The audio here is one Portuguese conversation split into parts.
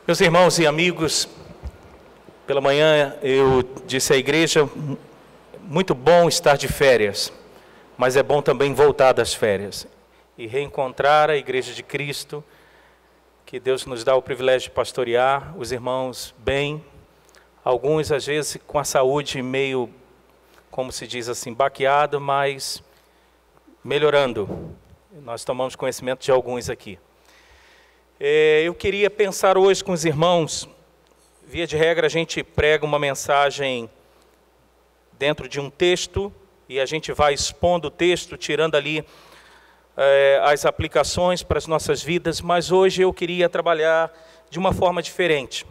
Meus irmãos e amigos, pela manhã eu disse à igreja, muito bom estar de férias, mas é bom também voltar das férias e reencontrar a Igreja de Cristo, que Deus nos dá o privilégio de pastorear, os irmãos bem, alguns às vezes com a saúde meio, como se diz assim, baqueada, mas melhorando. Nós tomamos conhecimento de alguns aqui. Eu queria pensar hoje com os irmãos, via de regra a gente prega uma mensagem dentro de um texto e a gente vai expondo o texto, tirando ali as aplicações para as nossas vidas, mas hoje eu queria trabalhar de uma forma diferente.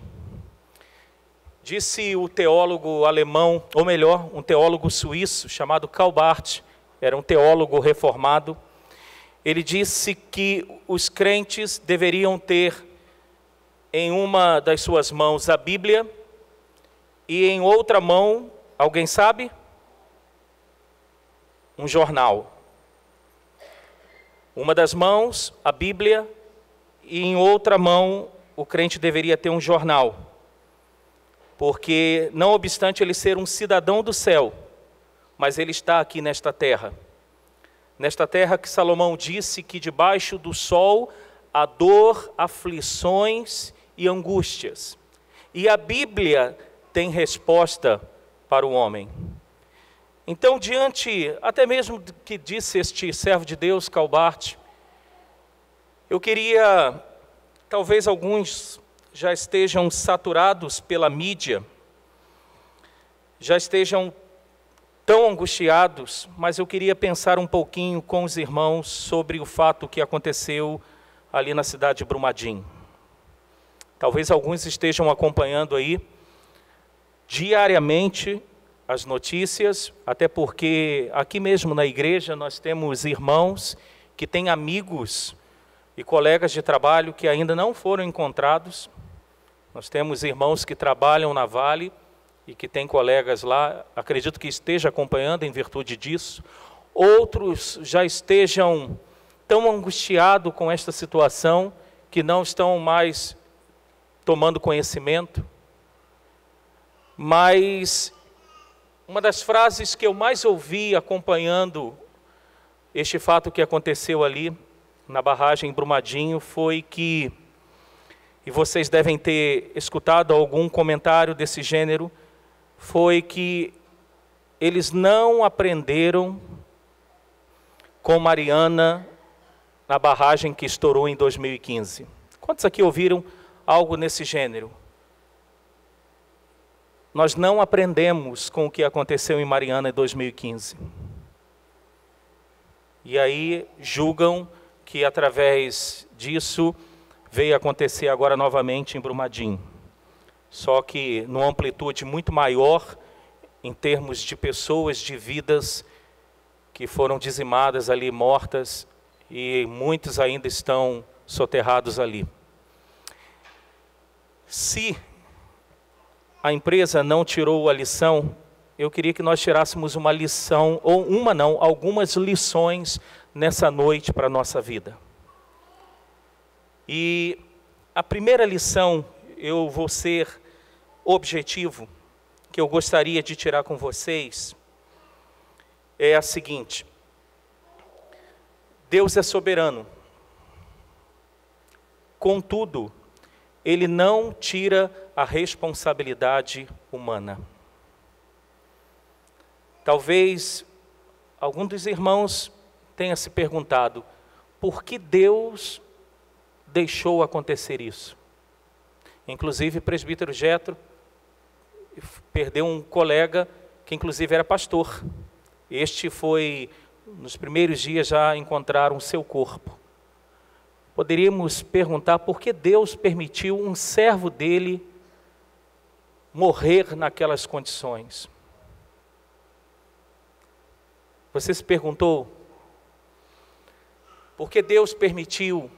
Disse o teólogo alemão, ou melhor, um teólogo suíço chamado Karl Barth, era um teólogo reformado. Ele disse que os crentes deveriam ter em uma das suas mãos a Bíblia e em outra mão, alguém sabe? Um jornal. Uma das mãos, a Bíblia, e em outra mão, o crente deveria ter um jornal. Porque, não obstante ele ser um cidadão do céu, mas ele está aqui nesta terra. Nesta terra que Salomão disse que debaixo do sol há dor, aflições e angústias. E a Bíblia tem resposta para o homem. Então, diante até mesmo do que disse este servo de Deus, Karl Barth, eu queria, talvez alguns já estejam saturados pela mídia, já estejam tão angustiados, mas eu queria pensar um pouquinho com os irmãos sobre o fato que aconteceu ali na cidade de Brumadinho. Talvez alguns estejam acompanhando aí diariamente as notícias, até porque aqui mesmo na igreja nós temos irmãos que têm amigos e colegas de trabalho que ainda não foram encontrados. Nós temos irmãos que trabalham na Vale e que têm colegas lá, acredito que esteja acompanhando em virtude disso. Outros já estejam tão angustiados com esta situação que não estão mais tomando conhecimento. Mas uma das frases que eu mais ouvi acompanhando este fato que aconteceu ali na barragem em Brumadinho foi que, e vocês devem ter escutado algum comentário desse gênero, foi que eles não aprenderam com Mariana na barragem que estourou em 2015. Quantos aqui ouviram algo nesse gênero? Nós não aprendemos com o que aconteceu em Mariana em 2015. E aí julgam que através disso veio acontecer agora novamente em Brumadinho. Só que numa amplitude muito maior em termos de pessoas, de vidas que foram dizimadas ali, mortas, e muitos ainda estão soterrados ali. Se a empresa não tirou a lição, eu queria que nós tirássemos uma lição, ou uma não, algumas lições nessa noite para a nossa vida. E a primeira lição, eu vou ser objetivo, que eu gostaria de tirar com vocês, é a seguinte: Deus é soberano. Contudo, Ele não tira a responsabilidade humana. Talvez algum dos irmãos tenha se perguntado, por que Deus deixou acontecer isso? Inclusive, o presbítero Jetro perdeu um colega que inclusive era pastor. Este foi, nos primeiros dias já encontraram o seu corpo. Poderíamos perguntar por que Deus permitiu um servo dele morrer naquelas condições. Você se perguntou por que Deus permitiu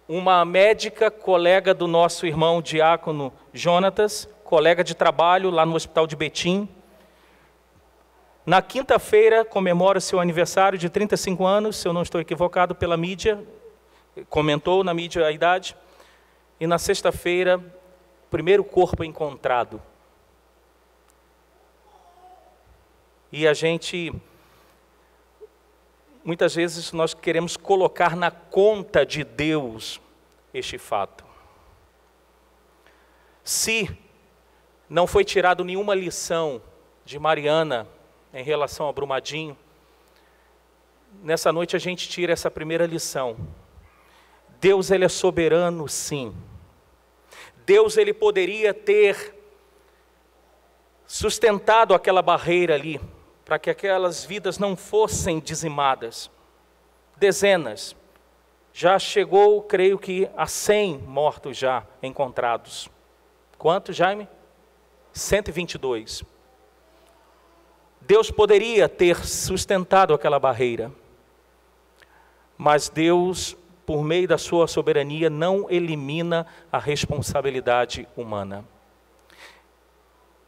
uma médica, colega do nosso irmão diácono Jonatas, colega de trabalho lá no hospital de Betim, na quinta-feira comemora seu aniversário de 35 anos, se eu não estou equivocado pela mídia, comentou na mídia a idade. e na sexta-feira, o primeiro corpo encontrado. E a gente, muitas vezes nós queremos colocar na conta de Deus este fato. Se não foi tirado nenhuma lição de Mariana em relação a Brumadinho, nessa noite a gente tira essa primeira lição. Deus, Ele é soberano, sim. Deus, Ele poderia ter sustentado aquela barreira ali, para que aquelas vidas não fossem dizimadas. Dezenas. Já chegou, creio que, a 100 mortos já encontrados. Quanto, Jaime? 122. Deus poderia ter sustentado aquela barreira, mas Deus, por meio da sua soberania, não elimina a responsabilidade humana.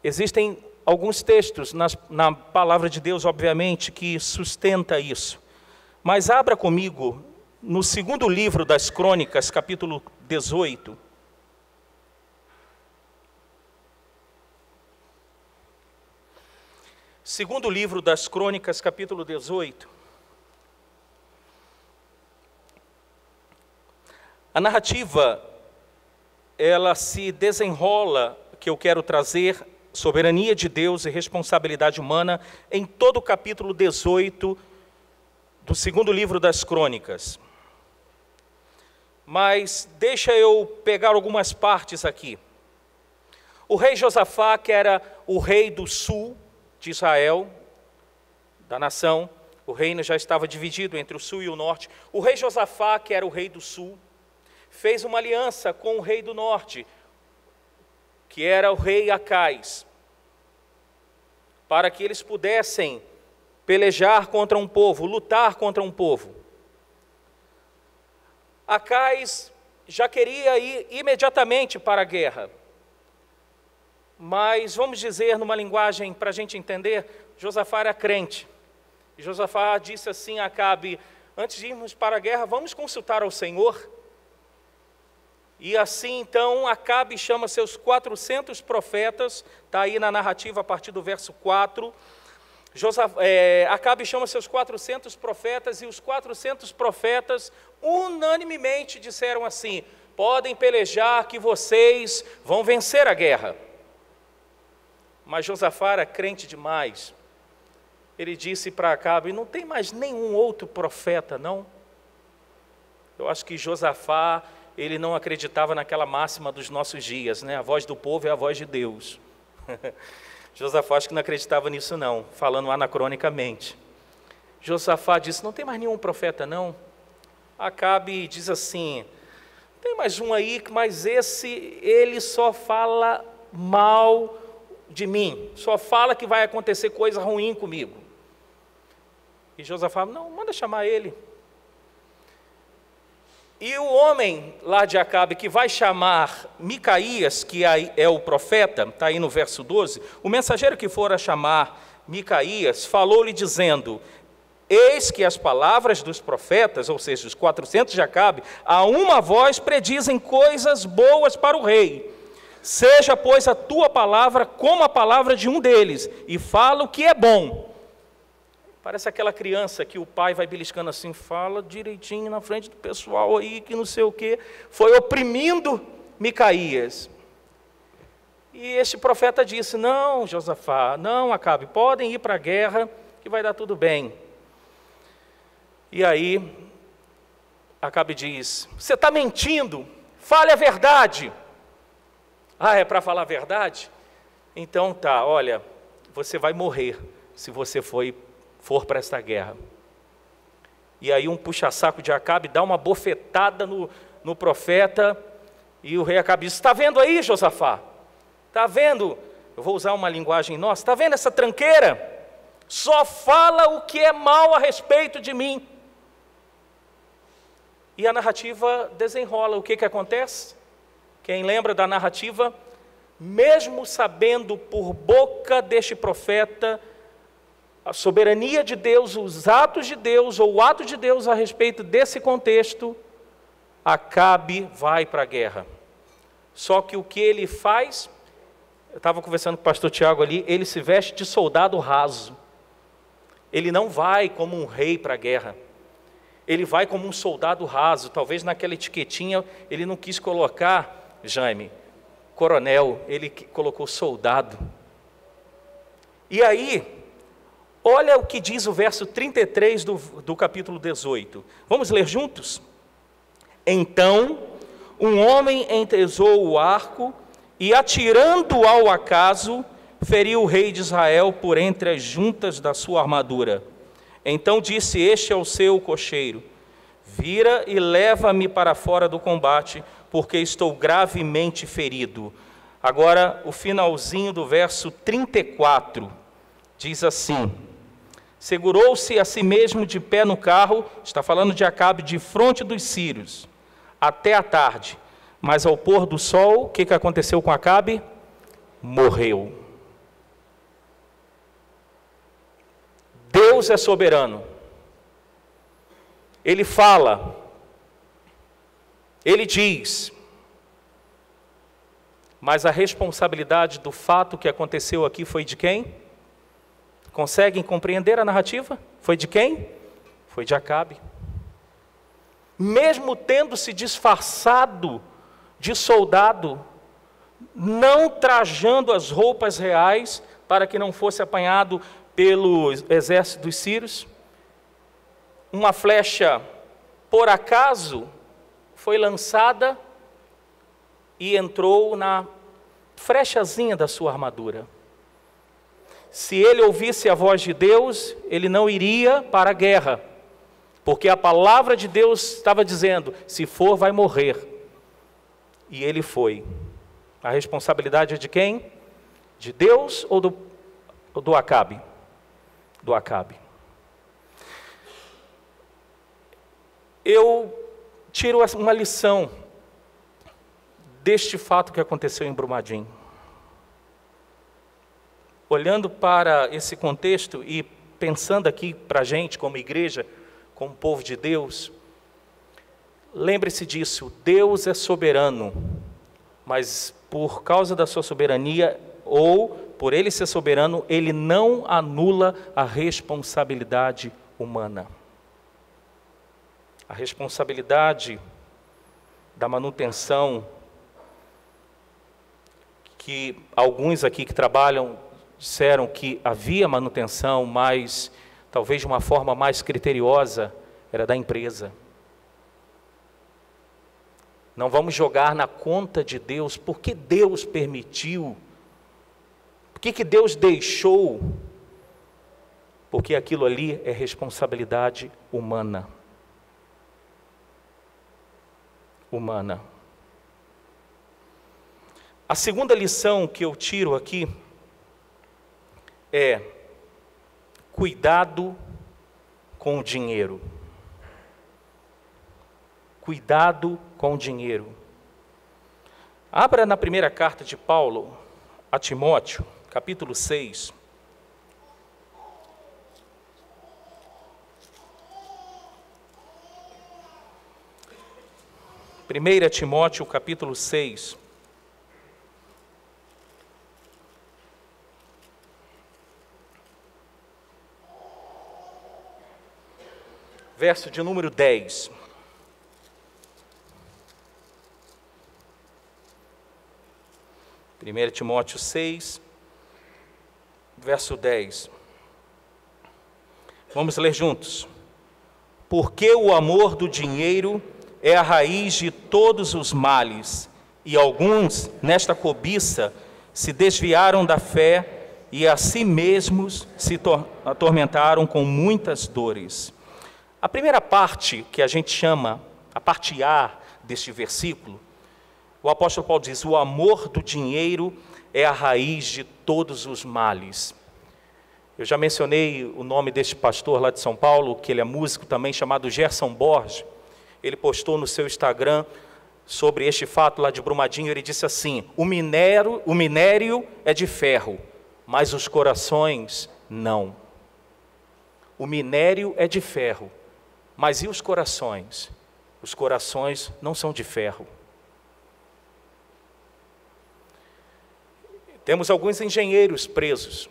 Existem alguns textos na palavra de Deus, obviamente, que sustenta isso. Mas abra comigo no segundo livro das Crônicas, capítulo 18. Segundo livro das Crônicas, capítulo 18. A narrativa, ela se desenrola, que eu quero trazer, soberania de Deus e responsabilidade humana, em todo o capítulo 18 do segundo livro das Crônicas. Mas deixa eu pegar algumas partes aqui. O rei Josafá, que era o rei do sul de Israel, da nação, o reino já estava dividido entre o sul e o norte. O rei Josafá, que era o rei do sul, fez uma aliança com o rei do norte, que era o rei Acais, para que eles pudessem pelejar contra um povo, lutar contra um povo. Acais já queria ir imediatamente para a guerra, mas vamos dizer numa linguagem para a gente entender, Josafá era crente. E Josafá disse assim a Acabe: antes de irmos para a guerra, vamos consultar ao Senhor. E assim então Acabe chama seus 400 profetas, está aí na narrativa a partir do verso 4. Acabe chama seus 400 profetas, e os 400 profetas unanimemente disseram assim: podem pelejar que vocês vão vencer a guerra. Mas Josafá era crente demais. Ele disse para Acabe: não tem mais nenhum outro profeta, não? Eu acho que Josafá, ele não acreditava naquela máxima dos nossos dias, né? A voz do povo é a voz de Deus. Josafá acho que não acreditava nisso não, falando anacronicamente. Josafá disse: não tem mais nenhum profeta, não? Acabe diz assim: tem mais um aí, mas ele só fala mal de mim, só fala que vai acontecer coisa ruim comigo. E Josafá: não, manda chamar ele. E o homem lá de Acabe que vai chamar Micaías, que é o profeta, está aí no verso 12, o mensageiro que fora chamar Micaías, falou-lhe dizendo: eis que as palavras dos profetas, ou seja, os 400 de Acabe, a uma voz predizem coisas boas para o rei. Seja, pois, a tua palavra como a palavra de um deles, e fala o que é bom. Parece aquela criança que o pai vai beliscando assim: fala direitinho na frente do pessoal aí, que não sei o quê. Foi oprimindo Micaías. E este profeta disse: não, Josafá, não, Acabe, podem ir para a guerra, que vai dar tudo bem. E aí, Acabe diz: você está mentindo, fale a verdade. Ah, é para falar a verdade? Então tá, olha, você vai morrer se você for para esta guerra. E aí um puxa-saco de Acabe dá uma bofetada no profeta, e o rei Acabe diz: está vendo aí, Josafá? Está vendo? Eu vou usar uma linguagem nossa. Está vendo essa tranqueira? Só fala o que é mal a respeito de mim. E a narrativa desenrola. O que acontece? Quem lembra da narrativa? Mesmo sabendo por boca deste profeta a soberania de Deus, os atos de Deus, ou o ato de Deus a respeito desse contexto, Acabe vai para a guerra. Só que o que ele faz, eu estava conversando com o pastor Tiago ali, ele se veste de soldado raso. Ele não vai como um rei para a guerra. Ele vai como um soldado raso. Talvez naquela etiquetinha ele não quis colocar, Jaime, coronel, ele colocou soldado. E aí, olha o que diz o verso 33 do capítulo 18. Vamos ler juntos? Então, um homem entesou o arco e, atirando ao acaso, feriu o rei de Israel por entre as juntas da sua armadura. Então disse este ao seu cocheiro: vira e leva-me para fora do combate, porque estou gravemente ferido. Agora, o finalzinho do verso 34, diz assim: segurou-se a si mesmo de pé no carro, está falando de Acabe, de fronte dos sírios, até a tarde. Mas ao pôr do sol, o que aconteceu com Acabe? Morreu. Deus é soberano. Ele fala, ele diz, mas a responsabilidade do fato que aconteceu aqui foi de quem? Conseguem compreender a narrativa? Foi de quem? Foi de Acabe. Mesmo tendo se disfarçado de soldado, não trajando as roupas reais para que não fosse apanhado pelo exército dos sírios, uma flecha, por acaso, foi lançada e entrou na frechazinha da sua armadura. Se ele ouvisse a voz de Deus, ele não iria para a guerra, porque a palavra de Deus estava dizendo: se for, vai morrer. E ele foi. A responsabilidade é de quem? De Deus ou do Acabe? Do Acabe. Eu tiro uma lição deste fato que aconteceu em Brumadinho. Olhando para esse contexto e pensando aqui para a gente, como igreja, como povo de Deus, lembre-se disso: Deus é soberano, mas por causa da sua soberania, ou por Ele ser soberano, Ele não anula a responsabilidade humana. A responsabilidade da manutenção, que alguns aqui que trabalham disseram que havia manutenção, mas talvez de uma forma mais criteriosa, era da empresa. Não vamos jogar na conta de Deus, por que Deus permitiu, por que Deus deixou, porque aquilo ali é responsabilidade humana. Humana. A segunda lição que eu tiro aqui é: cuidado com o dinheiro. Cuidado com o dinheiro. Abra na primeira carta de Paulo a Timóteo, capítulo 6. Primeira Timóteo, capítulo 6. Verso de número 10. Primeira Timóteo 6, verso 10. Vamos ler juntos. Porque o amor do dinheiro é a raiz de todos os males, e alguns, nesta cobiça, se desviaram da fé e a si mesmos se atormentaram com muitas dores. A primeira parte, que a gente chama, a parte A deste versículo, o apóstolo Paulo diz: o amor do dinheiro é a raiz de todos os males. Eu já mencionei o nome deste pastor lá de São Paulo, que ele é músico também, chamado Gerson Borges. Ele postou no seu Instagram sobre este fato lá de Brumadinho. Ele disse assim: o minério é de ferro, mas os corações não. O minério é de ferro, mas e os corações? Os corações não são de ferro. Temos alguns engenheiros presos.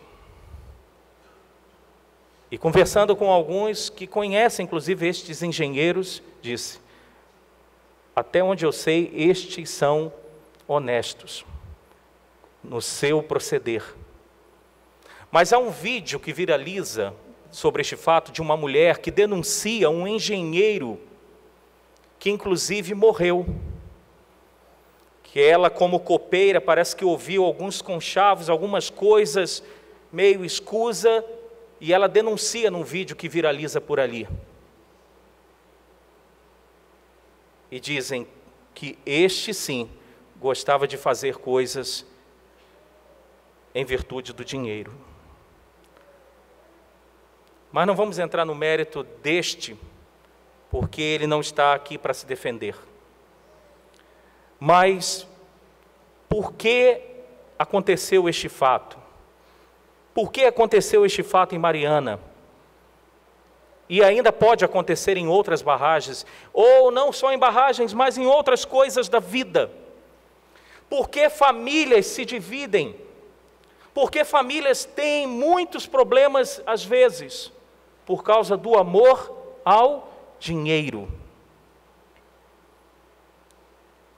E conversando com alguns que conhecem, inclusive, estes engenheiros, disse: até onde eu sei, estes são honestos no seu proceder. Mas há um vídeo que viraliza sobre este fato de uma mulher que denuncia um engenheiro que inclusive morreu. Que ela, como copeira, parece que ouviu alguns conchavos, algumas coisas meio escusa, e ela denuncia num vídeo que viraliza por ali. E dizem que este sim gostava de fazer coisas em virtude do dinheiro. Mas não vamos entrar no mérito deste, porque ele não está aqui para se defender. Mas por que aconteceu este fato? Por que aconteceu este fato em Mariana? E ainda pode acontecer em outras barragens, ou não só em barragens, mas em outras coisas da vida. Por que famílias se dividem? Por que famílias têm muitos problemas às vezes? Por causa do amor ao dinheiro.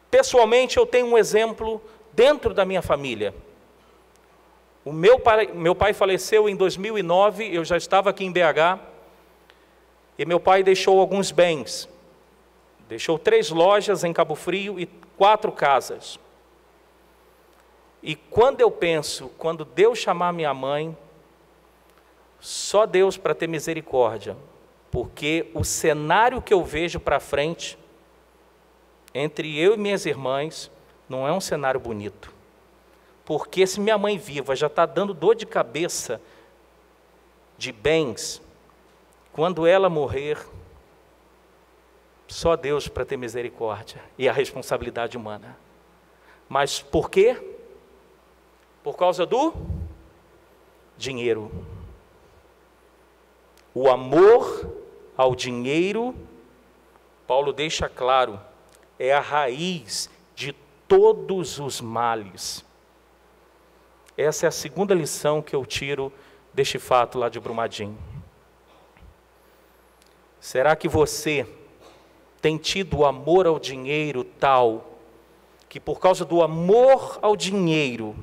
Pessoalmente, eu tenho um exemplo dentro da minha família. O meu pai faleceu em 2009, eu já estava aqui em BH, e meu pai deixou alguns bens. Deixou 3 lojas em Cabo Frio e 4 casas. E quando eu penso, quando Deus chamar minha mãe, só Deus para ter misericórdia, porque o cenário que eu vejo para frente, entre eu e minhas irmãs, não é um cenário bonito. Porque se minha mãe viva já está dando dor de cabeça de bens, quando ela morrer, só Deus para ter misericórdia e a responsabilidade humana. Mas por quê? Por causa do dinheiro. O amor ao dinheiro, Paulo deixa claro, é a raiz de todos os males. Essa é a segunda lição que eu tiro deste fato lá de Brumadinho. Será que você tem tido amor ao dinheiro tal, que por causa do amor ao dinheiro,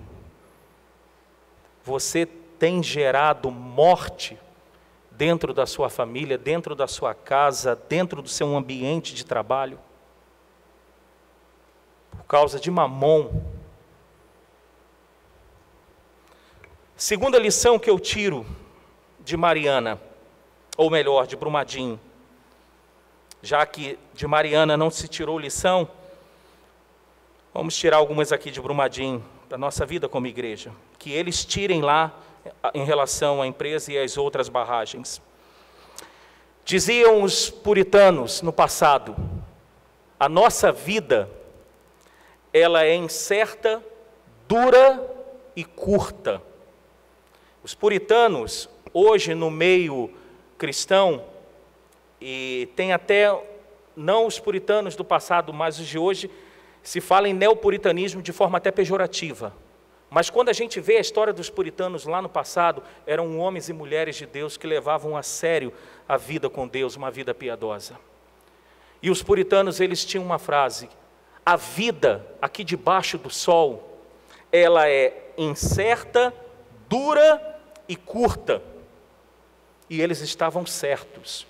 você tem gerado morte dentro da sua família, dentro da sua casa, dentro do seu ambiente de trabalho? Por causa de mamon. Segunda lição que eu tiro de Mariana, ou melhor, de Brumadinho, já que de Mariana não se tirou lição, vamos tirar algumas aqui de Brumadinho, da nossa vida como igreja, que eles tirem lá em relação à empresa e às outras barragens. Diziam os puritanos no passado, a nossa vida, ela é incerta, dura e curta. Os puritanos, hoje no meio cristão, e tem até, não os puritanos do passado, mas os de hoje, se fala em neopuritanismo de forma até pejorativa. Mas quando a gente vê a história dos puritanos lá no passado, eram homens e mulheres de Deus que levavam a sério a vida com Deus, uma vida piedosa. E os puritanos, eles tinham uma frase: a vida aqui debaixo do sol, ela é incerta, dura e curta. E eles estavam certos,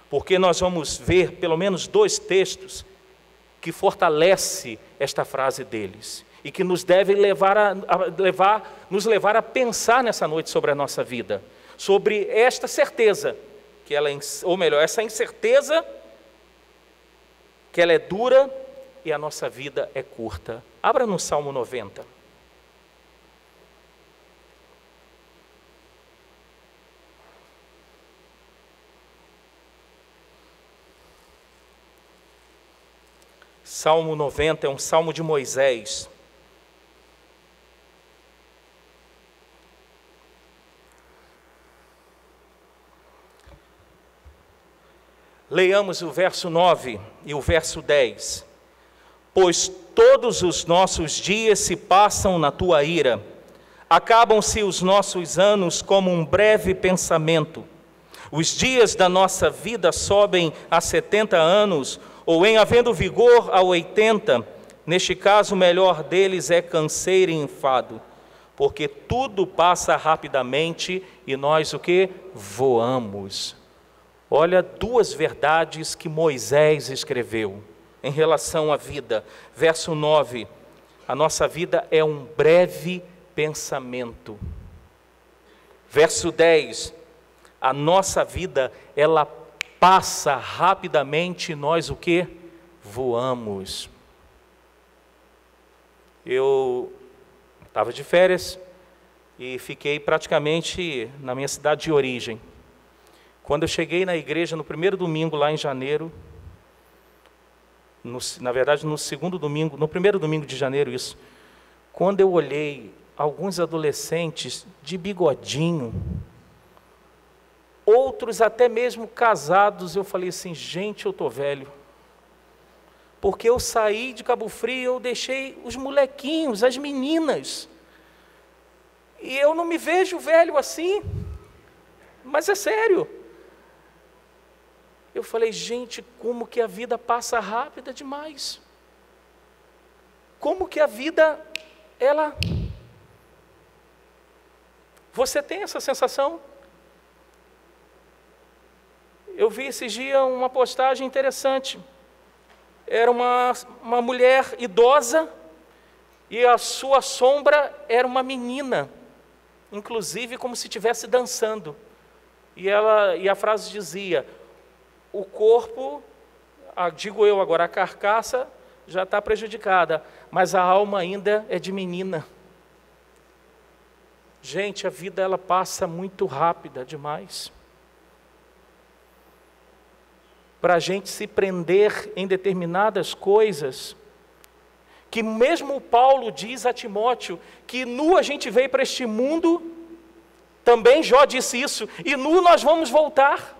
porque nós vamos ver pelo menos 2 textos que fortalece esta frase deles e que nos deve nos levar a pensar nessa noite sobre a nossa vida, sobre esta certeza que ela, ou melhor, essa incerteza que ela é dura e a nossa vida é curta. Abra no Salmo 90. Salmo 90 é um salmo de Moisés. Leiamos o verso 9 e o verso 10. Pois todos os nossos dias se passam na tua ira, Acabam-se os nossos anos como um breve pensamento. Os dias da nossa vida sobem a 70 anos, ou em havendo vigor a 80. Neste caso, o melhor deles é canseiro e enfado, porque tudo passa rapidamente e nós o que? Voamos. Olha duas verdades que Moisés escreveu em relação à vida. Verso 9, a nossa vida é um breve pensamento. Verso 10, a nossa vida, ela passa rapidamente e nós o que? Voamos. Eu estava de férias e fiquei praticamente na minha cidade de origem. Quando eu cheguei na igreja no primeiro domingo lá em janeiro, na verdade no segundo domingo, no primeiro domingo de janeiro isso, quando eu olhei alguns adolescentes de bigodinho, outros até mesmo casados, eu falei assim, gente, eu estou velho. Porque eu saí de Cabo Frio, eu deixei os molequinhos, as meninas. E eu não me vejo velho assim, mas é sério. Eu falei, gente, como que a vida passa rápida demais. Como que a vida, ela... Você tem essa sensação? Eu vi esses dias uma postagem interessante. Era uma mulher idosa e a sua sombra era uma menina, inclusive como se estivesse dançando. E a frase dizia, o corpo, digo eu agora, a carcaça já está prejudicada, mas a alma ainda é de menina. Gente, a vida ela passa muito rápida demais. Para a gente se prender em determinadas coisas, que mesmo Paulo diz a Timóteo, que nu a gente veio para este mundo, também Jó disse isso, e nu nós vamos voltar.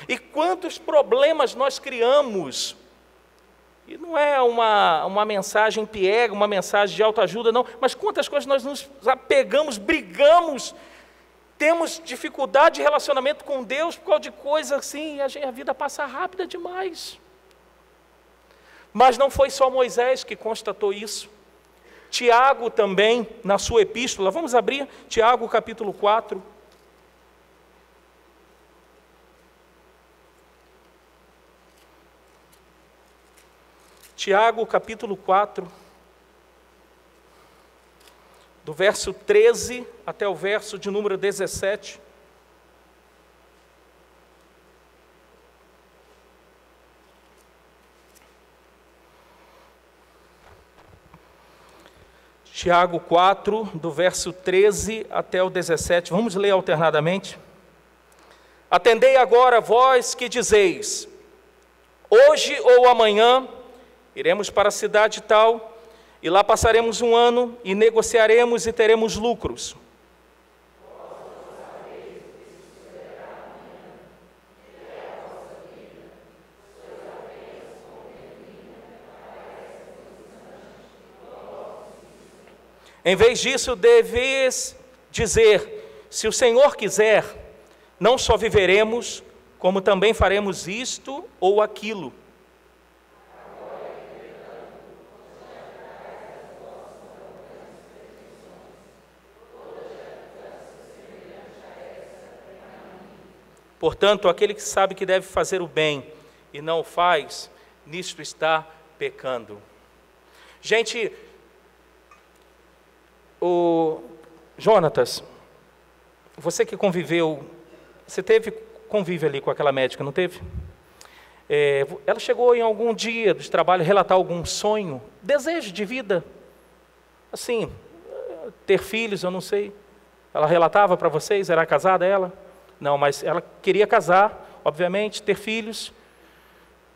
E quantos problemas nós criamos, e não é uma mensagem piega, uma mensagem de autoajuda, não, mas quantas coisas nós nos apegamos, brigamos, temos dificuldade de relacionamento com Deus por causa de coisas assim, a vida passa rápida demais. Mas não foi só Moisés que constatou isso. Tiago também, na sua epístola, vamos abrir Tiago capítulo 4. Tiago capítulo 4. Do verso 13 até o verso de número 17. Tiago 4, do verso 13 até o 17. Vamos ler alternadamente. Atendei agora, vós que dizeis, hoje ou amanhã iremos para a cidade tal, e lá passaremos um ano, e negociaremos e teremos lucros. Em vez disso, deveis dizer, se o Senhor quiser, não só viveremos, como também faremos isto ou aquilo. Portanto, aquele que sabe que deve fazer o bem e não o faz, nisto está pecando. Gente, o Jonatas, você que conviveu, você teve convívio ali com aquela médica, não teve? Ela chegou em algum dia do trabalho a relatar algum sonho, desejo de vida, assim, ter filhos, eu não sei. Ela relatava para vocês, era casada ela? Não, mas ela queria casar, obviamente, ter filhos,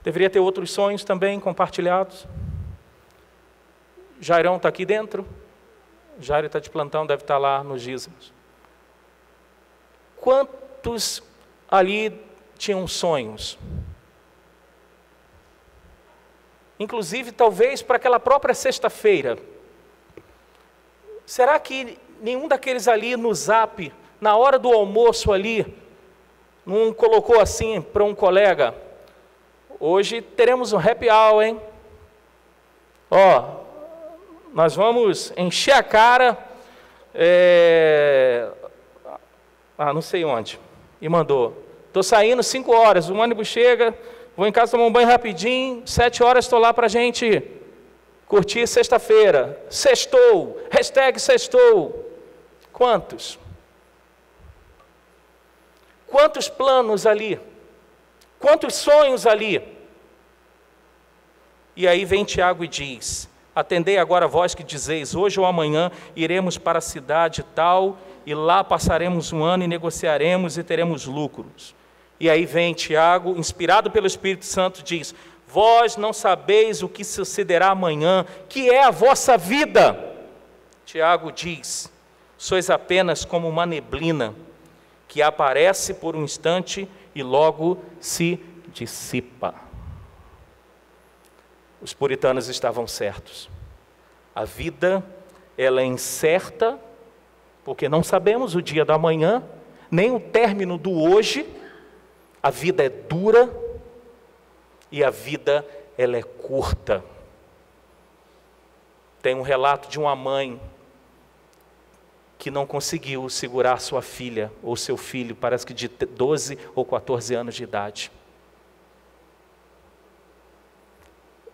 deveria ter outros sonhos também compartilhados. Jairão está aqui dentro, Jairo está de plantão, deve estar lá nos dízimos. Quantos ali tinham sonhos? Inclusive, talvez para aquela própria sexta-feira. Será que nenhum daqueles ali no Zap, na hora do almoço ali, não colocou assim para um colega: hoje teremos um happy hour, hein? Nós vamos encher a cara, não sei onde. E mandou: estou saindo 5 horas, o ônibus chega, vou em casa tomar um banho rapidinho, 7 horas estou lá para a gente curtir sexta-feira. Sextou, hashtag sextou. Quantos? Quantos planos ali? Quantos sonhos ali? E aí vem Tiago e diz: atendei agora a vós que dizeis, hoje ou amanhã iremos para a cidade tal, e lá passaremos um ano e negociaremos e teremos lucros. E aí vem Tiago, inspirado pelo Espírito Santo, diz: vós não sabeis o que sucederá amanhã, que é a vossa vida. Tiago diz: sois apenas como uma neblina, que aparece por um instante e logo se dissipa. Os puritanos estavam certos. A vida, ela é incerta, porque não sabemos o dia da manhã, nem o término do hoje. A vida é dura e a vida, ela é curta. Tem um relato de uma mãe que não conseguiu segurar sua filha ou seu filho, parece que de 12 ou 14 anos de idade.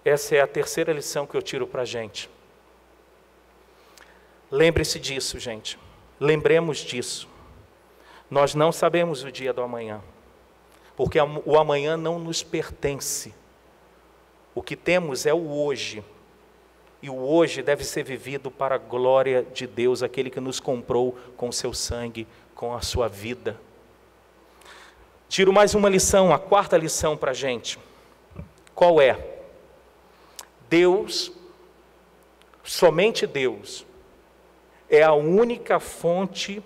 Essa é a terceira lição que eu tiro para a gente. Lembre-se disso, gente. Lembremos disso. Nós não sabemos o dia do amanhã, porque o amanhã não nos pertence. O que temos é o hoje. E o hoje deve ser vivido para a glória de Deus, aquele que nos comprou com o seu sangue, com a sua vida. Tiro mais uma lição, a quarta lição para a gente. Qual é? Deus, somente Deus, é a única fonte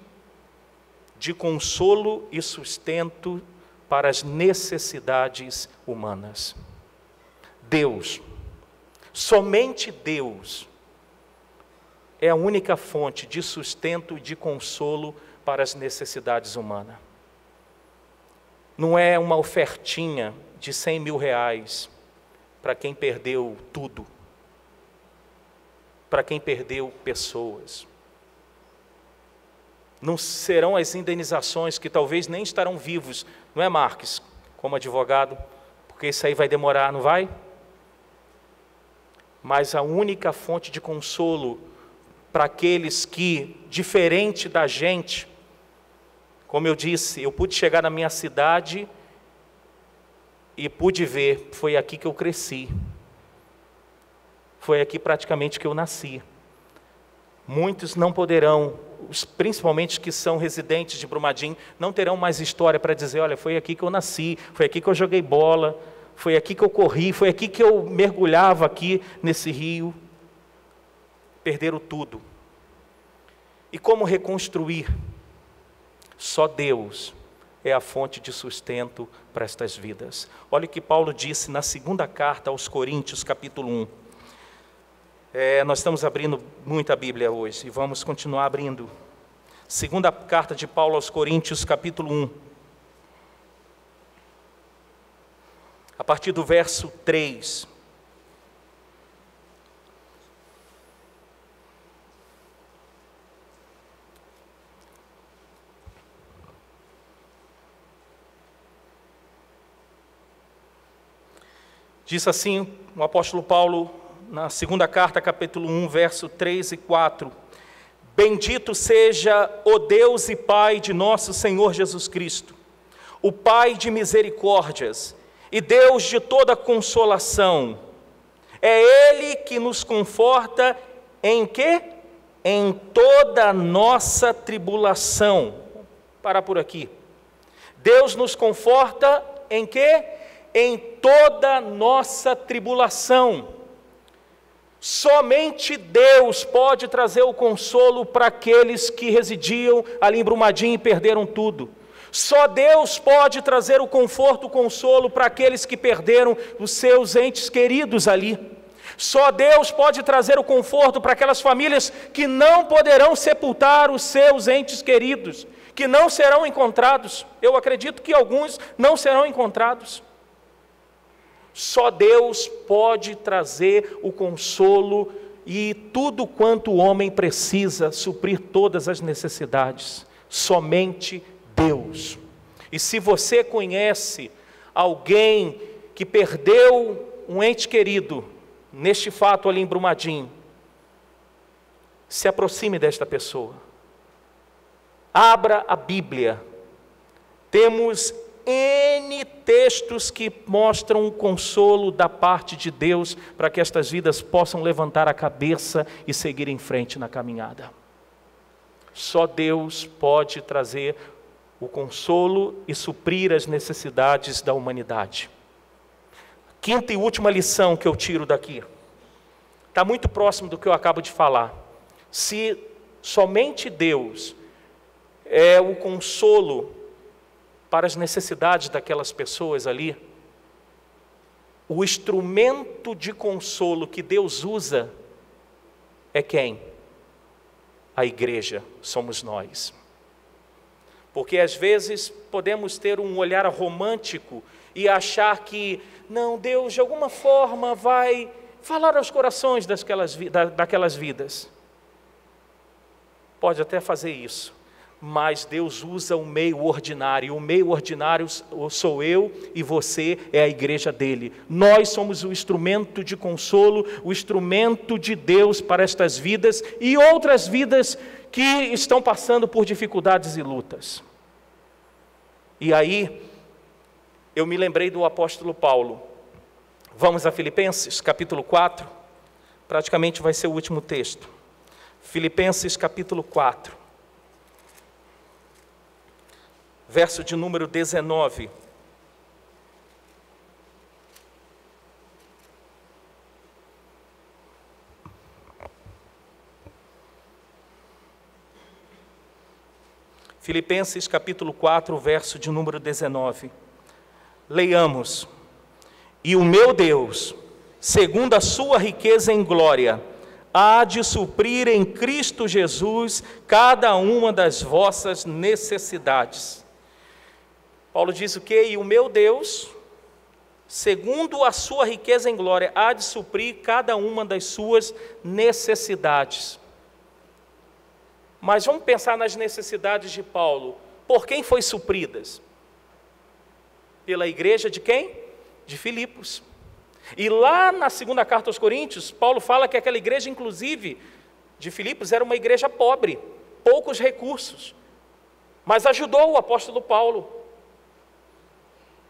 de consolo e sustento para as necessidades humanas. Deus, somente Deus, é a única fonte de sustento e de consolo para as necessidades humanas. Não é uma ofertinha de 100 mil reais para quem perdeu tudo, para quem perdeu pessoas. Não serão as indenizações que talvez nem estarão vivos, não é, Marques, como advogado, porque isso aí vai demorar, não vai? Mas a única fonte de consolo para aqueles que, diferente da gente, como eu disse, eu pude chegar na minha cidade e pude ver, foi aqui que eu cresci, foi aqui praticamente que eu nasci. Muitos não poderão, principalmente que são residentes de Brumadinho, não terão mais história para dizer: olha, foi aqui que eu nasci, foi aqui que eu joguei bola, foi aqui que eu corri, foi aqui que eu mergulhava aqui nesse rio. Perderam tudo. E como reconstruir? Só Deus é a fonte de sustento para estas vidas. Olha o que Paulo disse na segunda carta aos Coríntios, capítulo 1. Nós estamos abrindo muita Bíblia hoje e vamos continuar abrindo. Segunda carta de Paulo aos Coríntios, capítulo 1. A partir do verso 3. Diz assim o apóstolo Paulo, na segunda carta, capítulo 1, verso 3 e 4. Bendito seja o Deus e Pai de nosso Senhor Jesus Cristo, o Pai de misericórdias e Deus de toda consolação. É Ele que nos conforta em quê? Em toda a nossa tribulação. Vou parar por aqui. Deus nos conforta em quê? Em toda a nossa tribulação. Somente Deus pode trazer o consolo para aqueles que residiam ali em Brumadinho e perderam tudo. Só Deus pode trazer o conforto, o consolo para aqueles que perderam os seus entes queridos ali. Só Deus pode trazer o conforto para aquelas famílias que não poderão sepultar os seus entes queridos, que não serão encontrados. Eu acredito que alguns não serão encontrados. Só Deus pode trazer o consolo e tudo quanto o homem precisa, suprir todas as necessidades. Somente Deus. E se você conhece alguém que perdeu um ente querido, neste fato ali em Brumadinho, se aproxime desta pessoa. Abra a Bíblia. Temos N textos que mostram o consolo da parte de Deus para que estas vidas possam levantar a cabeça e seguir em frente na caminhada. Só Deus pode trazer o consolo e suprir as necessidades da humanidade. Quinta e última lição que eu tiro daqui, está muito próximo do que eu acabo de falar. Se somente Deus é o consolo para as necessidades daquelas pessoas ali, o instrumento de consolo que Deus usa é quem? A igreja, somos nós. Porque às vezes podemos ter um olhar romântico e achar que, não, Deus de alguma forma vai falar aos corações daquelas vidas. Pode até fazer isso. Mas Deus usa o meio ordinário. O meio ordinário sou eu e você é a igreja dele. Nós somos o instrumento de consolo, o instrumento de Deus para estas vidas e outras vidas que estão passando por dificuldades e lutas. E aí, eu me lembrei do apóstolo Paulo. Vamos a Filipenses, capítulo 4. Praticamente vai ser o último texto. Filipenses, capítulo 4. Verso de número 19. Filipenses capítulo 4, verso de número 19. Leiamos. E o meu Deus, segundo a sua riqueza em glória, há de suprir em Cristo Jesus cada uma das vossas necessidades. Paulo diz o quê? E o meu Deus, segundo a sua riqueza em glória, há de suprir cada uma das suas necessidades. Mas vamos pensar nas necessidades de Paulo. Por quem foi supridas? Pela igreja de quem? De Filipos. E lá na segunda carta aos Coríntios, Paulo fala que aquela igreja, inclusive, de Filipos, era uma igreja pobre, poucos recursos. Mas ajudou o apóstolo Paulo.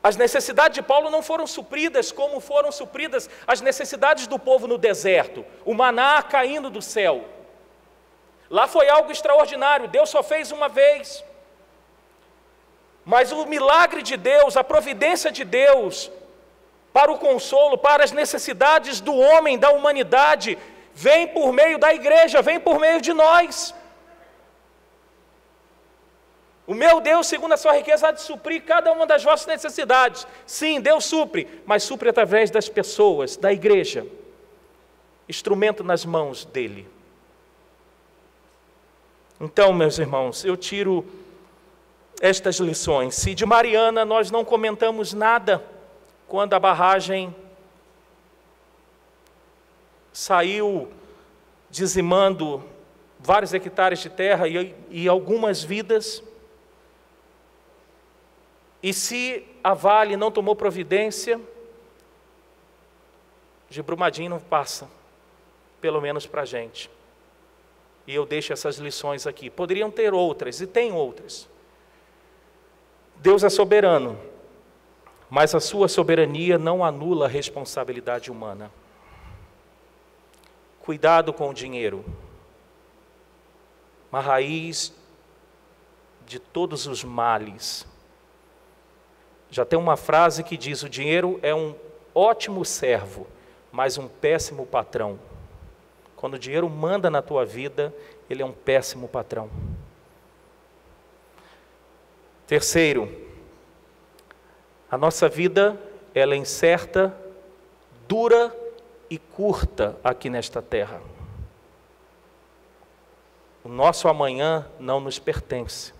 As necessidades de Paulo não foram supridas como foram supridas as necessidades do povo no deserto, o maná caindo do céu. Lá foi algo extraordinário, Deus só fez uma vez. Mas o milagre de Deus, a providência de Deus, para o consolo, para as necessidades do homem, da humanidade, vem por meio da igreja, vem por meio de nós. O meu Deus, segundo a sua riqueza, há de suprir cada uma das vossas necessidades. Sim, Deus supre, mas supre através das pessoas, da igreja. Instrumento nas mãos dele. Então, meus irmãos, eu tiro estas lições. Se de Mariana nós não comentamos nada, quando a barragem saiu dizimando vários hectares de terra e algumas vidas, e se a Vale não tomou providência, de Brumadinho não passa, pelo menos para a gente. E eu deixo essas lições aqui. Poderiam ter outras, e tem outras. Deus é soberano, mas a sua soberania não anula a responsabilidade humana. Cuidado com o dinheiro. Uma raiz de todos os males. Já tem uma frase que diz: o dinheiro é um ótimo servo, mas um péssimo patrão. Quando o dinheiro manda na tua vida, ele é um péssimo patrão. Terceiro, a nossa vida, ela é incerta, dura e curta aqui nesta terra. O nosso amanhã não nos pertence,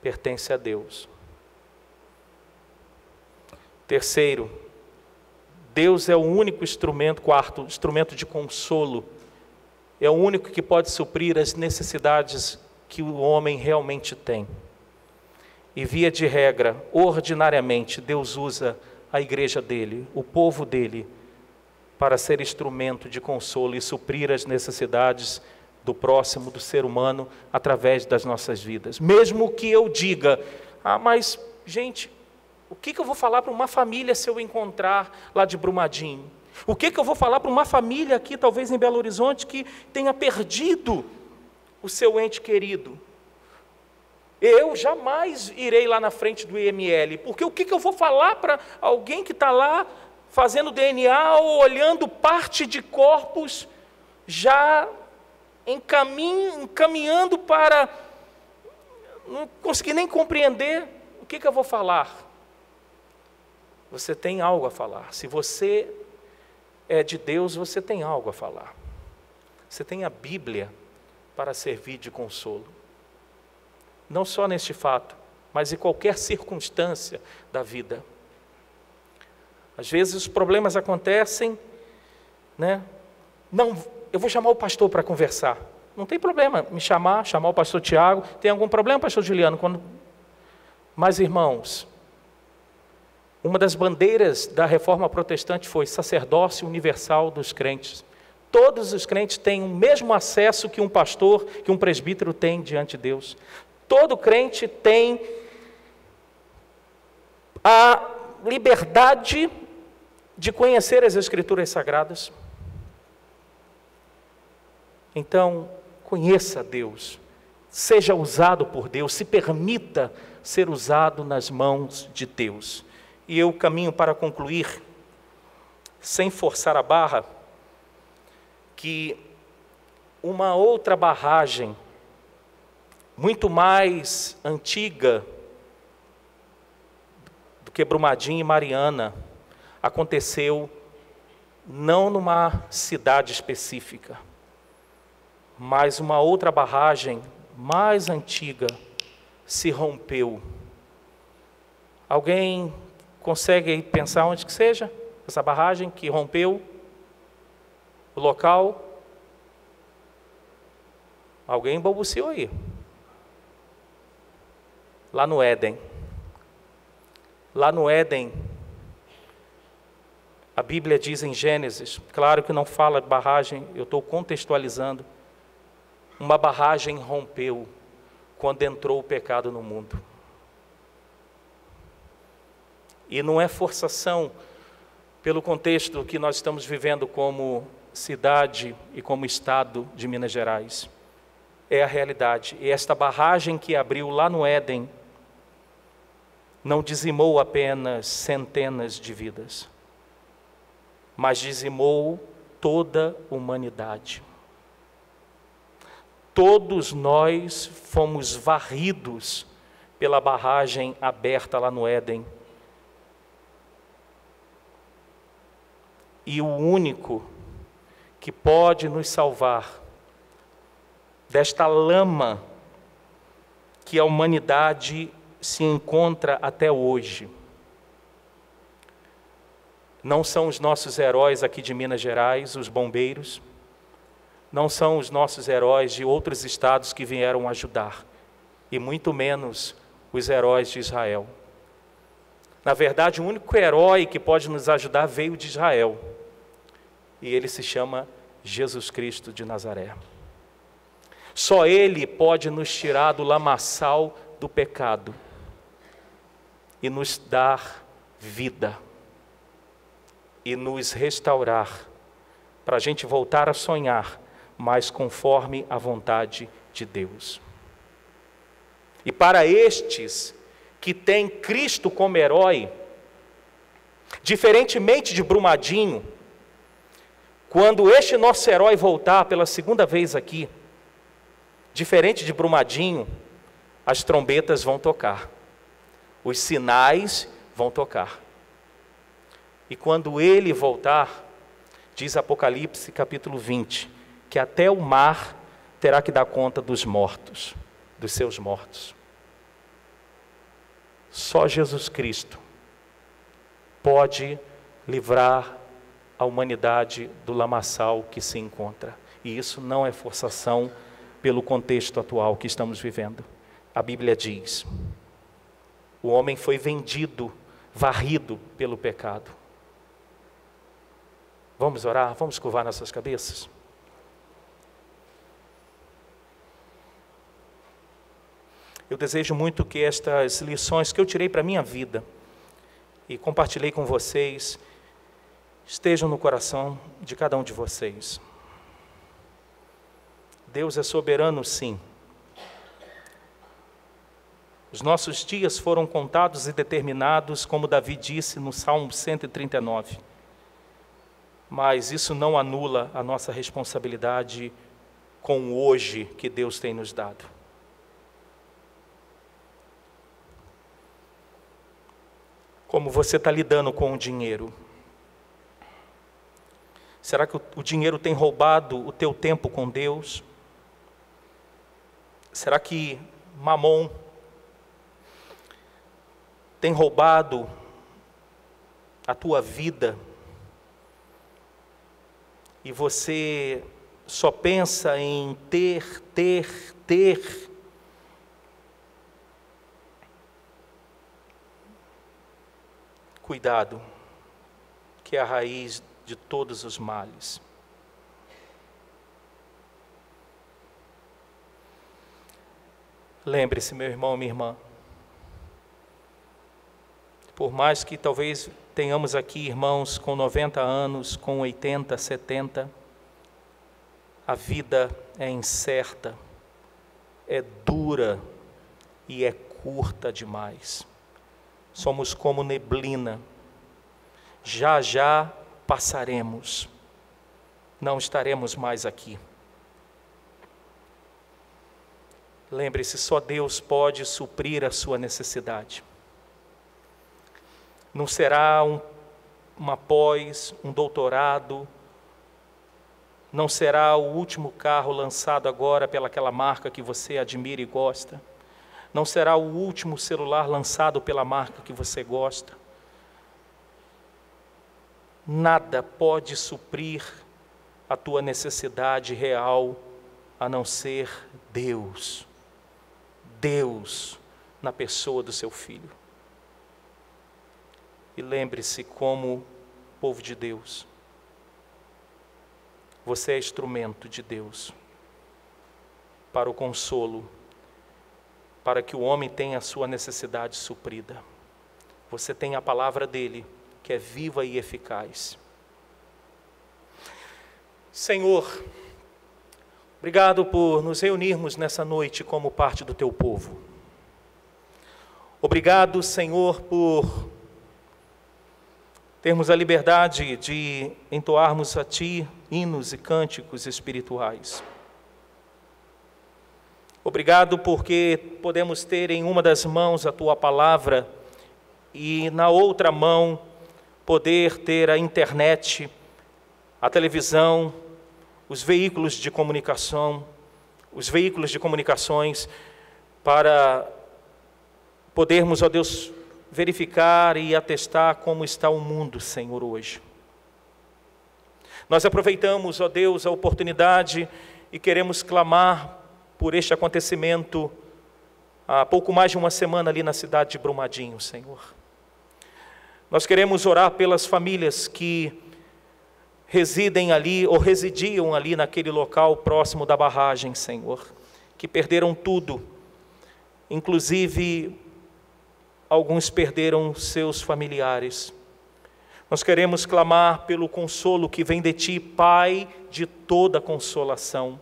pertence a Deus. Terceiro, Deus é o único instrumento, quarto, instrumento de consolo. É o único que pode suprir as necessidades que o homem realmente tem. E via de regra, ordinariamente, Deus usa a igreja dele, o povo dele, para ser instrumento de consolo e suprir as necessidades do próximo, do ser humano, através das nossas vidas. Mesmo que eu diga, mas, gente, o que eu vou falar para uma família se eu encontrar lá de Brumadinho? O que eu vou falar para uma família aqui, talvez em Belo Horizonte, que tenha perdido o seu ente querido? Eu jamais irei lá na frente do IML, porque o que eu vou falar para alguém que está lá fazendo DNA ou olhando parte de corpos já encaminhando para... Não consegui nem compreender o que eu vou falar. Você tem algo a falar. Se você é de Deus, você tem algo a falar. Você tem a Bíblia para servir de consolo. Não só neste fato, mas em qualquer circunstância da vida. Às vezes os problemas acontecem, né? Não, eu vou chamar o pastor para conversar. Não tem problema me chamar o pastor Tiago. Tem algum problema, pastor Juliano? Mas, irmãos, uma das bandeiras da reforma protestante foi sacerdócio universal dos crentes. Todos os crentes têm o mesmo acesso que um pastor, que um presbítero tem diante de Deus. Todo crente tem a liberdade de conhecer as Escrituras Sagradas. Então, conheça Deus, seja usado por Deus, se permita ser usado nas mãos de Deus. E eu caminho para concluir, sem forçar a barra, que uma outra barragem, muito mais antiga do que Brumadinho e Mariana, aconteceu não numa cidade específica, mas uma outra barragem mais antiga se rompeu. Alguém consegue pensar onde que seja essa barragem que rompeu? O local? Alguém balbuciou aí. Lá no Éden. Lá no Éden, a Bíblia diz em Gênesis, claro que não fala de barragem, eu estou contextualizando. Uma barragem rompeu quando entrou o pecado no mundo. E não é forçação pelo contexto que nós estamos vivendo como cidade e como estado de Minas Gerais. É a realidade. E esta barragem que abriu lá no Éden não dizimou apenas centenas de vidas, mas dizimou toda a humanidade. Todos nós fomos varridos pela barragem aberta lá no Éden. E o único que pode nos salvar desta lama que a humanidade se encontra até hoje, não são os nossos heróis aqui de Minas Gerais, os bombeiros, não são os nossos heróis de outros estados que vieram ajudar, e muito menos os heróis de Israel. Na verdade, o único herói que pode nos ajudar veio de Israel, e ele se chama Jesus Cristo de Nazaré. Só Ele pode nos tirar do lamaçal do pecado e nos dar vida e nos restaurar para a gente voltar a sonhar, mas conforme a vontade de Deus. E para estes que têm Cristo como herói, diferentemente de Brumadinho, quando este nosso herói voltar pela segunda vez aqui, diferente de Brumadinho, as trombetas vão tocar, os sinais vão tocar. E quando ele voltar, Diz Apocalipse capítulo 20, que até o mar terá que dar conta dos mortos, dos seus mortos. Só Jesus Cristo pode livrar a humanidade do lamaçal que se encontra. E isso não é forçação pelo contexto atual que estamos vivendo. A Bíblia diz: o homem foi vendido, varrido pelo pecado. Vamos orar? Vamos curvar nossas cabeças? Eu desejo muito que estas lições que eu tirei para a minha vida e compartilhei com vocês, estejam no coração de cada um de vocês. Deus é soberano, sim. Os nossos dias foram contados e determinados, como Davi disse no Salmo 139. Mas isso não anula a nossa responsabilidade com o hoje que Deus tem nos dado. Como você está lidando com o dinheiro? Será que o dinheiro tem roubado o teu tempo com Deus? Será que Mamon tem roubado a tua vida? E você só pensa em ter. Cuidado, que é a raiz de todos os males. Lembre-se, meu irmão, minha irmã, por mais que talvez tenhamos aqui irmãos com 90 anos, com 80, 70, a vida é incerta, é dura e é curta demais. Somos como neblina, já já passaremos, não estaremos mais aqui. Lembre-se, só Deus pode suprir a sua necessidade. Não será uma pós, um doutorado, não será o último carro lançado agora pelaquela marca que você admira e gosta. Não será o último celular lançado pela marca que você gosta. Nada pode suprir a tua necessidade real, a não ser Deus. Deus na pessoa do seu Filho. E lembre-se, como povo de Deus, você é instrumento de Deus para o consolo, para que o homem tenha a sua necessidade suprida. Você tem a palavra dele, que é viva e eficaz. Senhor, obrigado por nos reunirmos nessa noite como parte do teu povo. Obrigado, Senhor, por termos a liberdade de entoarmos a Ti hinos e cânticos espirituais. Obrigado porque podemos ter em uma das mãos a Tua palavra e na outra mão poder ter a internet, a televisão, os veículos de comunicação, os veículos de comunicações para podermos, ó Deus, verificar e atestar como está o mundo, Senhor, hoje. Nós aproveitamos, ó Deus, a oportunidade e queremos clamar por este acontecimento há pouco mais de uma semana ali na cidade de Brumadinho, Senhor. Nós queremos orar pelas famílias que residem ali ou residiam ali naquele local próximo da barragem, Senhor, que perderam tudo, inclusive alguns perderam seus familiares. Nós queremos clamar pelo consolo que vem de Ti, Pai de toda consolação.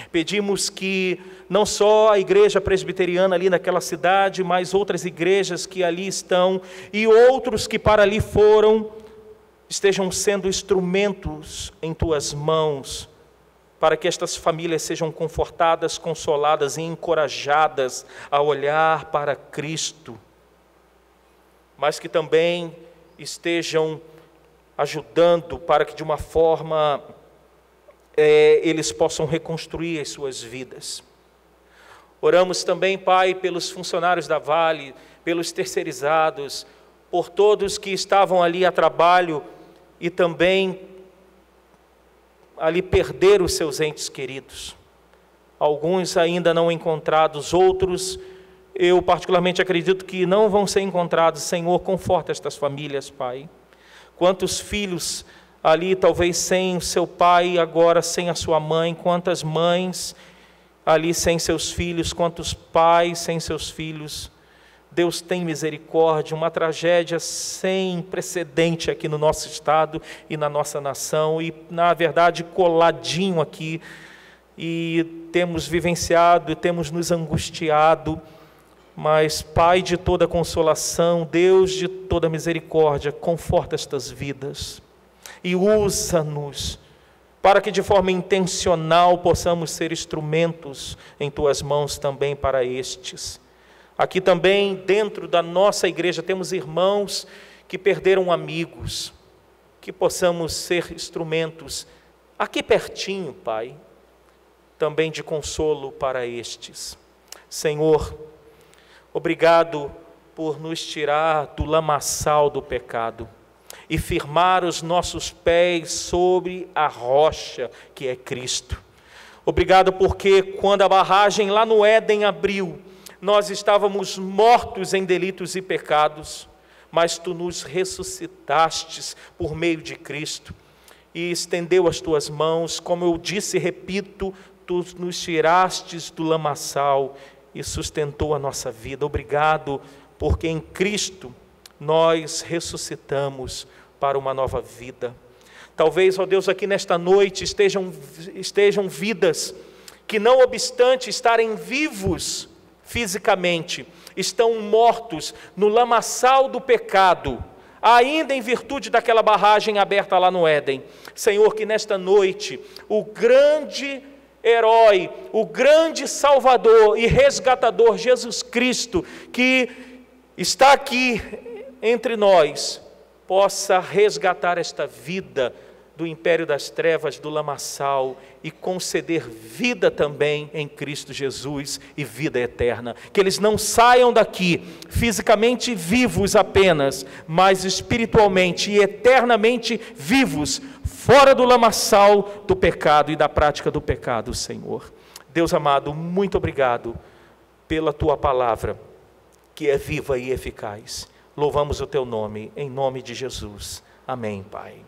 Pedimos que não só a igreja presbiteriana ali naquela cidade, mas outras igrejas que ali estão e outros que para ali foram, estejam sendo instrumentos em Tuas mãos, para que estas famílias sejam confortadas, consoladas e encorajadas a olhar para Cristo, mas que também estejam ajudando para que de uma forma eles possam reconstruir as suas vidas. Oramos também, Pai, pelos funcionários da Vale, pelos terceirizados, por todos que estavam ali a trabalho e também ali perderam os seus entes queridos. Alguns ainda não encontrados, outros eu particularmente acredito que não vão ser encontrados. Senhor, conforta estas famílias, Pai. Quantos filhos ali talvez sem o seu pai, agora sem a sua mãe, quantas mães ali sem seus filhos, quantos pais sem seus filhos. Deus tem misericórdia, uma tragédia sem precedente aqui no nosso estado e na nossa nação, e na verdade coladinho aqui, e temos vivenciado, temos nos angustiado, mas Pai de toda consolação, Deus de toda misericórdia, conforta estas vidas e usa-nos para que de forma intencional possamos ser instrumentos em Tuas mãos também para estes. Aqui também dentro da nossa igreja temos irmãos que perderam amigos, que possamos ser instrumentos aqui pertinho, Pai, também de consolo para estes. Senhor, obrigado por nos tirar do lamaçal do pecado e firmar os nossos pés sobre a rocha que é Cristo. Obrigado porque quando a barragem lá no Éden abriu, nós estávamos mortos em delitos e pecados, mas Tu nos ressuscitastes por meio de Cristo e estendeu as Tuas mãos, como eu disse e repito, Tu nos tirastes do lamaçal e sustentou a nossa vida. Obrigado, porque em Cristo nós ressuscitamos para uma nova vida. Talvez, ó Deus, aqui nesta noite estejam vidas que, não obstante estarem vivos fisicamente, estão mortos no lamaçal do pecado, ainda em virtude daquela barragem aberta lá no Éden. Senhor, que nesta noite o grande herói, o grande Salvador e resgatador Jesus Cristo, que está aqui entre nós, possa resgatar esta vida do império das trevas, do lamaçal, e conceder vida também em Cristo Jesus e vida eterna. Que eles não saiam daqui fisicamente vivos apenas, mas espiritualmente e eternamente vivos, fora do lamaçal do pecado e da prática do pecado, Senhor. Deus amado, muito obrigado pela Tua palavra, que é viva e eficaz. Louvamos o Teu nome, em nome de Jesus. Amém, Pai.